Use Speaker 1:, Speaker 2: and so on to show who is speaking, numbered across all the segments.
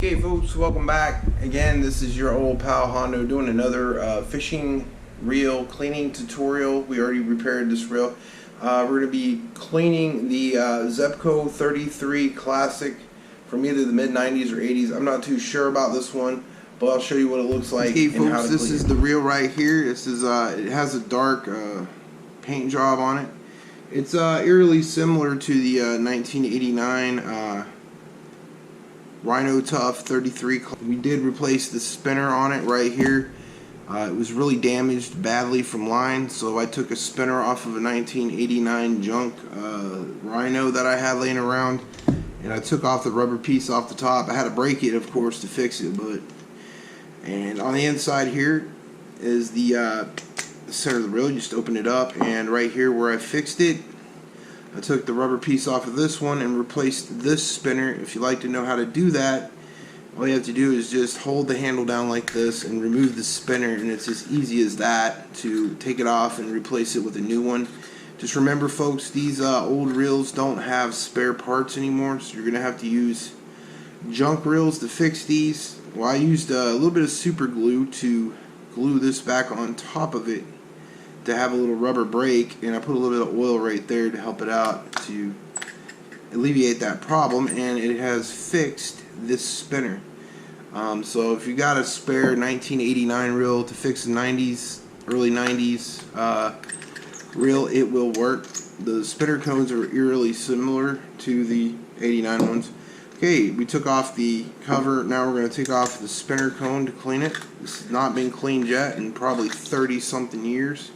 Speaker 1: Okay folks, welcome back. Again, this is your old pal Hondo doing another fishing reel cleaning tutorial. We already repaired this reel. We're going to be cleaning the ZEBCO 33 Classic from either the mid-90s or 80s. I'm not too sure about this one, but I'll show you what it looks like. Okay folks, this is the reel right here. This is it has a dark paint job on it. It's eerily similar to the 1989 Rhino Tough 33. We did replace the spinner on it right here. It was really damaged badly from line, so I took a spinner off of a 1989 junk Rhino that I had laying around, and I took off the rubber piece off the top. I had to break it, of course, to fix it. And on the inside here is the center of the reel. You just open it up, and right here where I fixed it, I took the rubber piece off of this one and replaced this spinner. If you'd like to know how to do that, all you have to do is just hold the handle down like this and remove the spinner, and it's as easy as that to take it off and replace it with a new one. Just remember folks, these old reels don't have spare parts anymore, so you're going to have to use junk reels to fix these. Well, I used a little bit of super glue to glue this back on top of it to have a little rubber break, and I put a little bit of oil right there to help it out to alleviate that problem, and it has fixed this spinner. So if you got a spare 1989 reel to fix the 90s, early 90s reel, it will work. The spinner cones are eerily similar to the 89 ones. Okay, we took off the cover. Now we're going to take off the spinner cone to clean it. This has not been cleaned yet in probably 30 something years.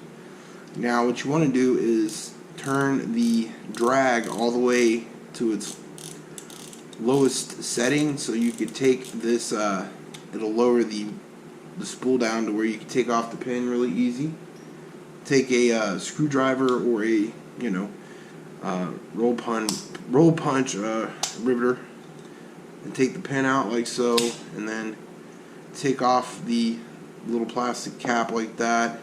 Speaker 1: Now what you want to do is turn the drag all the way to its lowest setting, so you could take this, it'll lower the spool down to where you can take off the pin really easy. Take a screwdriver or a roll punch riveter and take the pin out like so, and then take off the little plastic cap like that,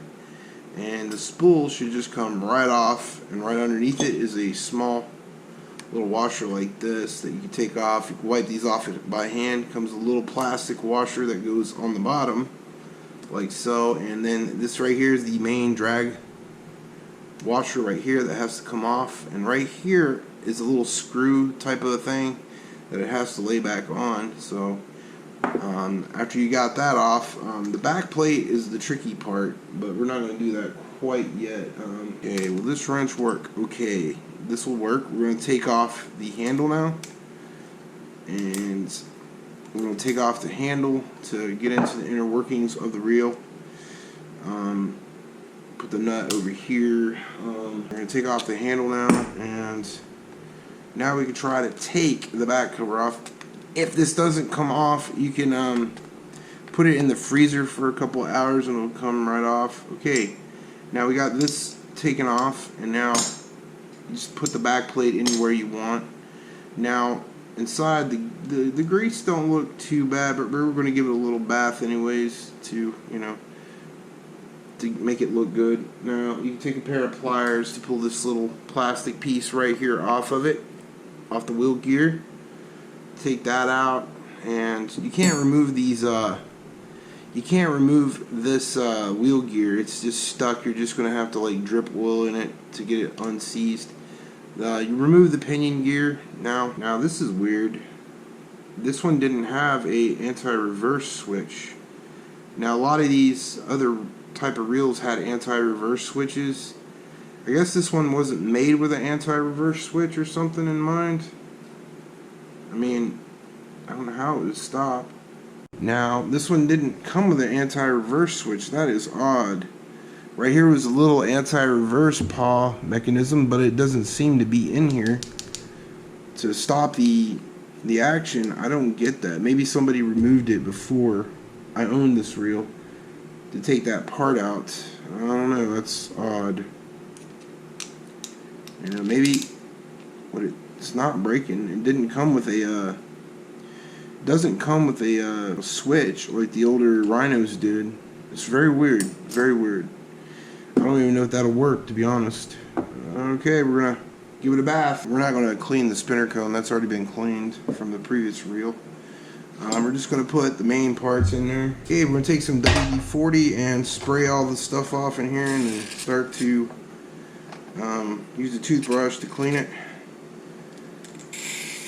Speaker 1: and the spool should just come right off, and right underneath it is a small little washer like this that you can take off. You can wipe these off by hand. Comes a little plastic washer that goes on the bottom like so, and then this right here is the main drag washer right here that has to come off, and right here is a little screw type of a thing that it has to lay back on. So after you got that off, the back plate is the tricky part, but we're not going to do that quite yet. Okay, will this wrench work? Okay, this will work. We're going to take off the handle now, and we're going to take off the handle to get into the inner workings of the reel. Put the nut over here. We're going to take off the handle now, and now we can try to take the back cover off. If this doesn't come off, you can put it in the freezer for a couple of hours and it'll come right off. Okay, now we got this taken off, and now you just put the back plate anywhere you want. Now inside, the grease don't look too bad, but we're going to give it a little bath anyways to to make it look good. Now you can take a pair of pliers to pull this little plastic piece right here off of it, off the wheel gear. Take that out, and you can't remove these. You can't remove this wheel gear. It's just stuck. You're just gonna have to like drip oil in it to get it unseized. You remove the pinion gear. Now this is weird. This one didn't have a anti-reverse switch. Now a lot of these other type of reels had anti-reverse switches. I guess this one wasn't made with an anti-reverse switch or something in mind. I mean, I don't know how it would stop. Now, this one didn't come with an anti-reverse switch. That is odd. Right here was a little anti-reverse paw mechanism, but it doesn't seem to be in here to stop the action. I don't get that. Maybe somebody removed it before I owned this reel to take that part out. I don't know. That's odd. Maybe it's not breaking. It didn't come with a doesn't come with a switch like the older Rhinos did. It's very weird. Very weird. I don't even know if that'll work, to be honest. Okay, we're gonna give it a bath. We're not gonna clean the spinner cone. That's already been cleaned from the previous reel. We're just going to put the main parts in there. Okay, we're going to take some WD-40 and spray all the stuff off in here and then start to use a toothbrush to clean it.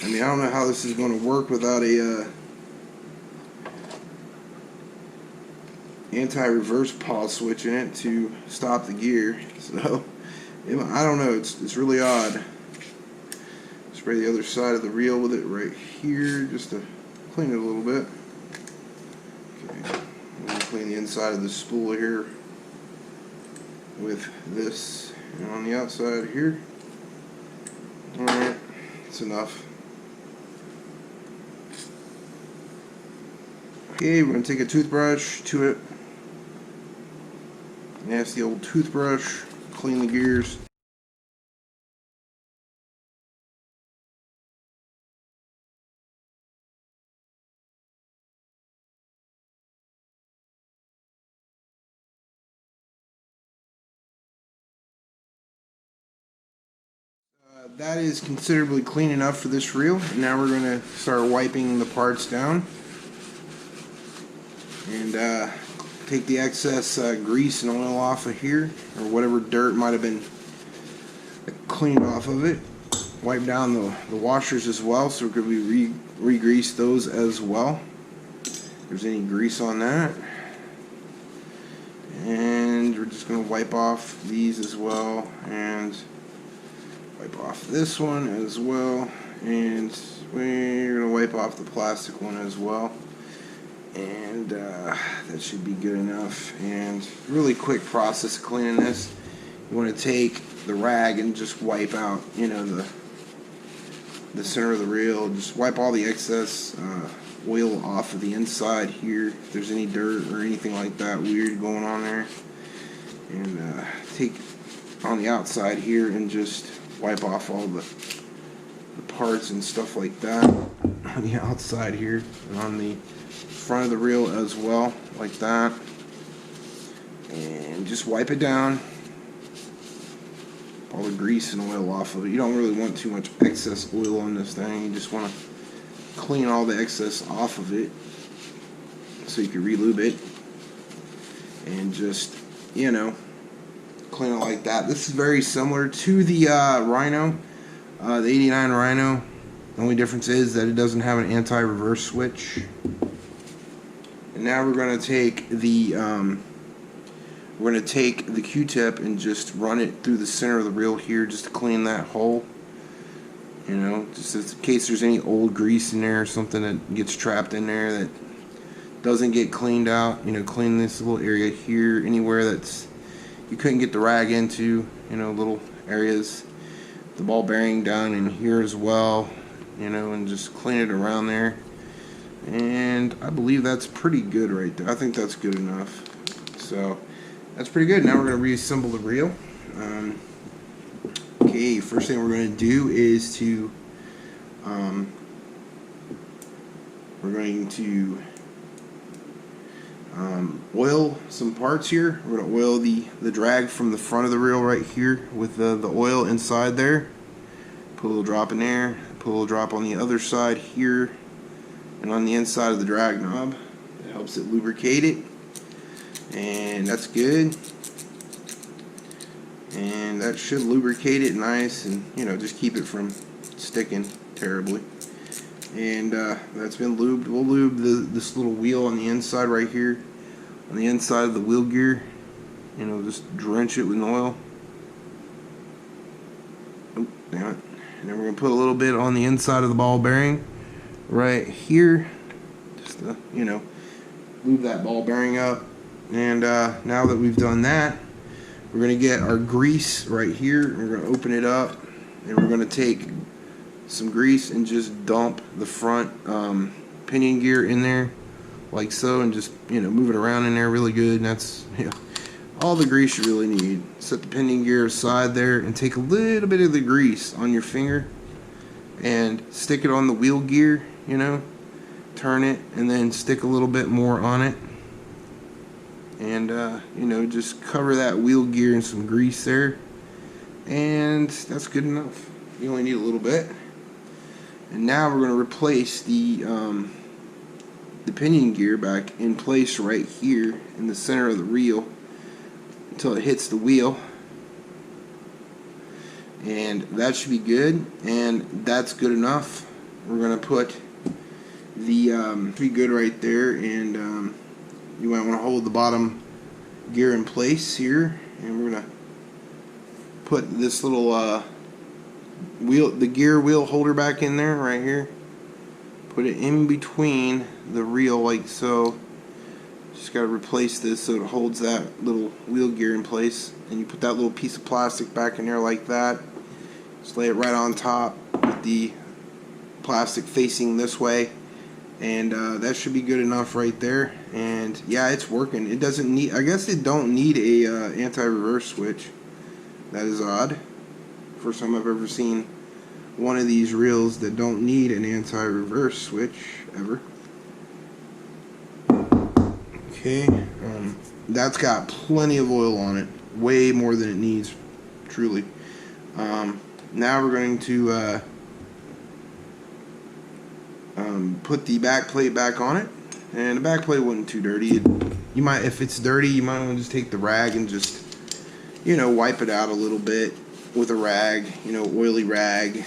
Speaker 1: I mean, I don't know how this is going to work without a anti-reverse pause switch in it to stop the gear. So, I don't know. It's really odd. Spray the other side of the reel with it right here just to clean it a little bit. Okay, we'll clean the inside of the spool here with this, and on the outside here. Alright, that's enough. Okay, we're going to take a toothbrush to it. Nasty old toothbrush, clean the gears. That is considerably clean enough for this reel. Now we're going to start wiping the parts down and take the excess grease and oil off of here, or whatever dirt might have been cleaned off of it. Wipe down the washers as well, so we're going to be re-grease those as well if there's any grease on that. And we're just going to wipe off these as well, and wipe off this one as well, and we're going to wipe off the plastic one as well, and that should be good enough. And really quick process of cleaning this. You want to take the rag and just wipe out, you know, the center of the reel. Just wipe all the excess oil off of the inside here if there's any dirt or anything like that weird going on there, and take on the outside here and just wipe off all the parts and stuff like that on the outside here and on the front of the reel as well, like that. And just wipe it down, all the grease and oil off of it. You don't really want too much excess oil on this thing. You just want to clean all the excess off of it so you can re-lube it and just, you know, clean it like that. This is very similar to the Rhino, the 89 Rhino. The only difference is that it doesn't have an anti-reverse switch. And now we're going to take the Q-tip and just run it through the center of the reel here, just to clean that hole. You know, just in case there's any old grease in there or something that gets trapped in there that doesn't get cleaned out. You know, clean this little area here, anywhere that's you couldn't get the rag into, you know, little areas. The ball bearing down in here as well, you know, and just clean it around there. And I believe that's pretty good right there. I think that's good enough. So that's pretty good. Now we're going to reassemble the reel. Okay, first thing we're going to do is to we're going to oil some parts here. We're going to oil the drag from the front of the reel right here with the oil inside there. Put a little drop in there. Put a little drop on the other side here and on the inside of the drag knob. It helps it lubricate it, and that's good. And that should lubricate it nice, and you know, just keep it from sticking terribly. And that's been lubed. We'll lube this little wheel on the inside right here, on the inside of the wheel gear. You know, just drench it with oil. Oh, damn it. And then we're going to put a little bit on the inside of the ball bearing right here, just to, you know, lube that ball bearing up. And now that we've done that, we're going to get our grease right here, and we're going to open it up, and we're going to take some grease and just dump the front pinion gear in there like so, and just, you know, move it around in there really good. And that's, you know, all the grease you really need. Set the pinion gear aside there and take a little bit of the grease on your finger and stick it on the wheel gear, you know, turn it and then stick a little bit more on it, and you know, just cover that wheel gear in some grease there, and that's good enough. You only need a little bit. And now we're going to replace the the pinion gear back in place right here in the center of the reel until it hits the wheel, and that should be good, and that's good enough. We're gonna put the be good right there, and you might want to hold the bottom gear in place here, and we're gonna put this little the gear wheel holder back in there right here. Put it in between the reel like so. Just got to replace this so it holds that little wheel gear in place, and you put that little piece of plastic back in there like that. Just lay it right on top with the plastic facing this way, and that should be good enough right there. And yeah, it's working. It doesn't need, I guess it don't need a anti-reverse switch. That is odd. First time I've ever seen one of these reels that don't need an anti-reverse switch ever. Okay, that's got plenty of oil on it, way more than it needs, truly. Now we're going to put the back plate back on it, and the back plate wasn't too dirty. You might, if it's dirty, you might want to just take the rag and just, you know, wipe it out a little bit with a rag, you know, oily rag,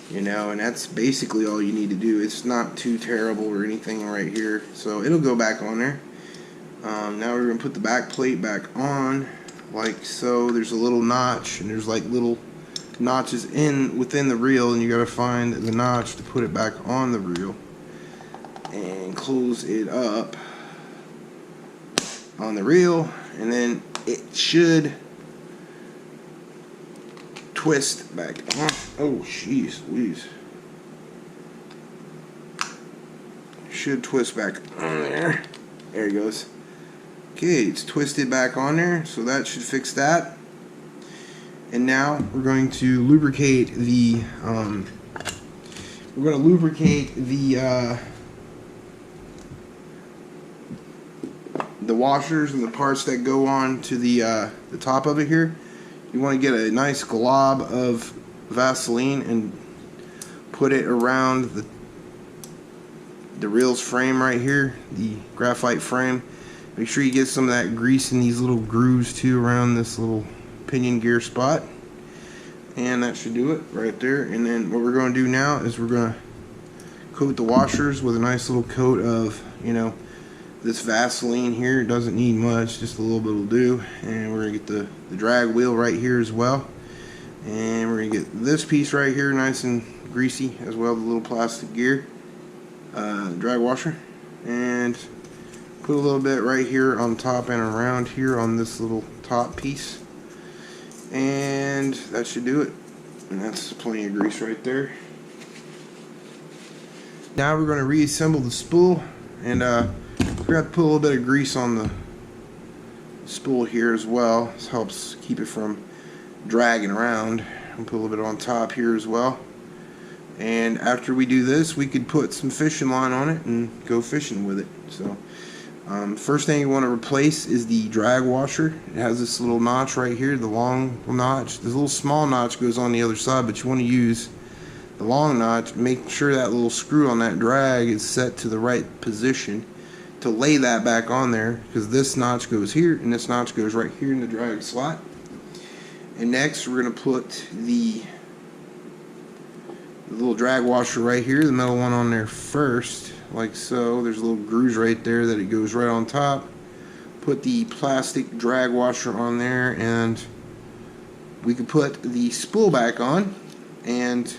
Speaker 1: you know, and that's basically all you need to do. It's not too terrible or anything right here, so it'll go back on there. Now we're going to put the back plate back on like so. There's a little notch, and there's like little notches within the reel, and you got to find the notch to put it back on the reel and close it up on the reel, and then it should twist back on. Oh, jeez Louise. Should twist back on there. There it goes. Okay, it's twisted back on there, so that should fix that. And now we're going to lubricate the washers and the parts that go on to the top of it here. You want to get a nice glob of Vaseline and put it around the reel's frame right here, the graphite frame. Make sure you get some of that grease in these little grooves too around this little pinion gear spot, and that should do it right there. And then what we're going to do now is we're going to coat the washers with a nice little coat of, you know, this Vaseline here. It doesn't need much, just a little bit will do. And we're going to get the drag wheel right here as well, and we're going to get this piece right here nice and greasy as well, the little plastic gear drag washer, and put a little bit right here on top and around here on this little top piece, and that should do it. And that's plenty of grease right there. Now we're going to reassemble the spool, and we're going to have to put a little bit of grease on the spool here as well. This helps keep it from dragging around. And put a little bit on top here as well. And after we do this, we could put some fishing line on it and go fishing with it. So first thing you want to replace is the drag washer. It has this little notch right here, the long notch. This little small notch goes on the other side, but you want to use the long notch. Make sure that little screw on that drag is set to the right position to lay that back on there, because this notch goes here and this notch goes right here in the drag slot. And next we're going to put the little drag washer right here, the metal one, on there first, like so. There's a little grooves right there that it goes right on top. Put the plastic drag washer on there, and we could put the spool back on and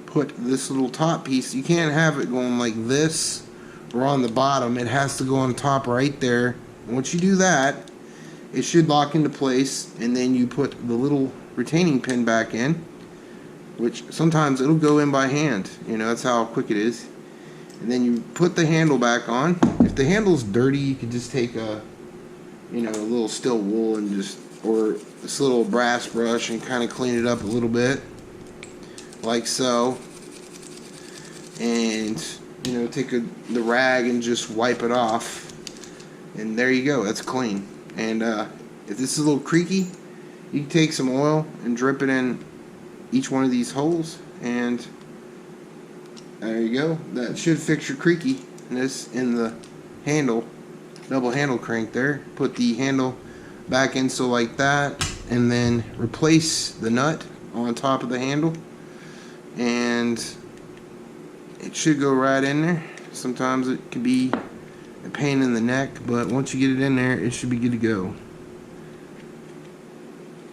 Speaker 1: put this little top piece. You can't have it going like this or on the bottom. It has to go on top right there. Once you do that, it should lock into place, and then you put the little retaining pin back in, which sometimes it'll go in by hand, you know, that's how quick it is. And then you put the handle back on. If the handle's dirty, you could just take a, you know, a little steel wool and just, or this little brass brush, and kind of clean it up a little bit, like so. And, you know, take the rag and just wipe it off, and there you go, that's clean. And if this is a little creaky, you can take some oil and drip it in each one of these holes, and there you go. That should fix your creaky. and this in the handle, double handle crank there. Put the handle back in so like that, and then replace the nut on top of the handle, and it should go right in there. Sometimes it can be a pain in the neck, but once you get it in there, it should be good to go.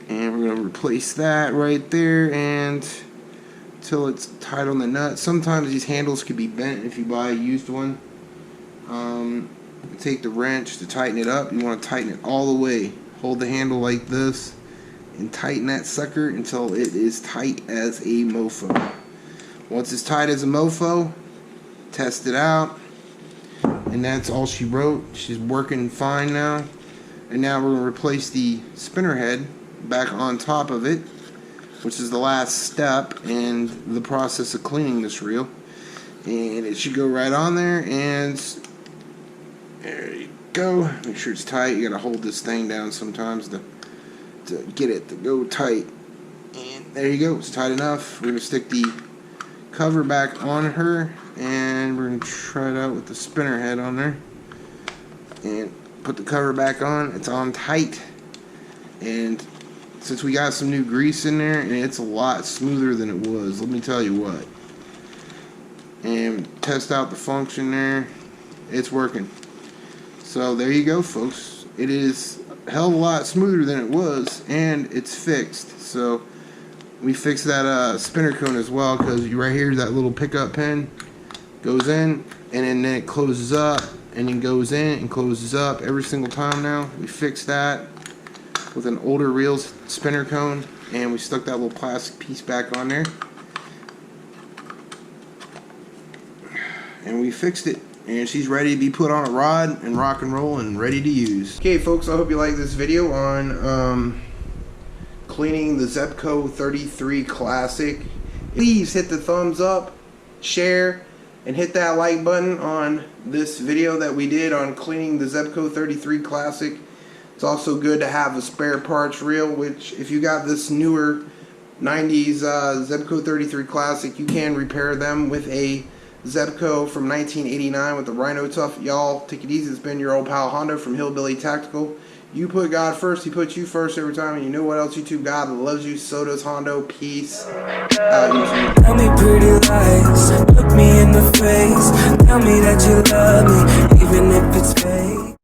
Speaker 1: And we're going to replace that right there and until it's tight on the nut. Sometimes these handles can be bent if you buy a used one. Take the wrench to tighten it up. You want to tighten it all the way. Hold the handle like this and tighten that sucker until it is tight as a mofo. Once it's tight as a mofo, test it out. And that's all she wrote. She's working fine now. And now we're going to replace the spinner head back on top of it, which is the last step in the process of cleaning this reel. And it should go right on there, and there you go. Make sure it's tight. You gotta hold this thing down sometimes to get it to go tight. And there you go, it's tight enough. We're gonna stick the cover back on her, and we're gonna try it out with the spinner head on there. And put the cover back on. It's on tight, and since we got some new grease in there, and it's a lot smoother than it was, let me tell you what. And test out the function there. It's working. So there you go, folks. It is a hell of a lot smoother than it was, and it's fixed. So we fixed that spinner cone as well, because right here, that little pickup pin goes in, and then it closes up, and then goes in and closes up every single time now. We fixed that with an older reel spinner cone, and we stuck that little plastic piece back on there, and we fixed it, and she's ready to be put on a rod and rock and roll and ready to use. Okay, folks, I hope you like this video on cleaning the ZEBCO 33 Classic. Please hit the thumbs up, share, and hit that like button on this video that we did on cleaning the ZEBCO 33 Classic. It's also good to have a spare parts reel, which if you got this newer 90s ZEBCO 33 Classic, you can repair them with a ZEBCO from 1989 with the Rhino Tough. Y'all, take it easy. It's been your old pal Hondo from Hillbilly Tactical. You put God first, he puts you first every time, and you know what else, YouTube? God loves you, so does Hondo. Peace out, YouTube.
Speaker 2: Tell me pretty lies, look me in the face, tell me that you love me, even if it's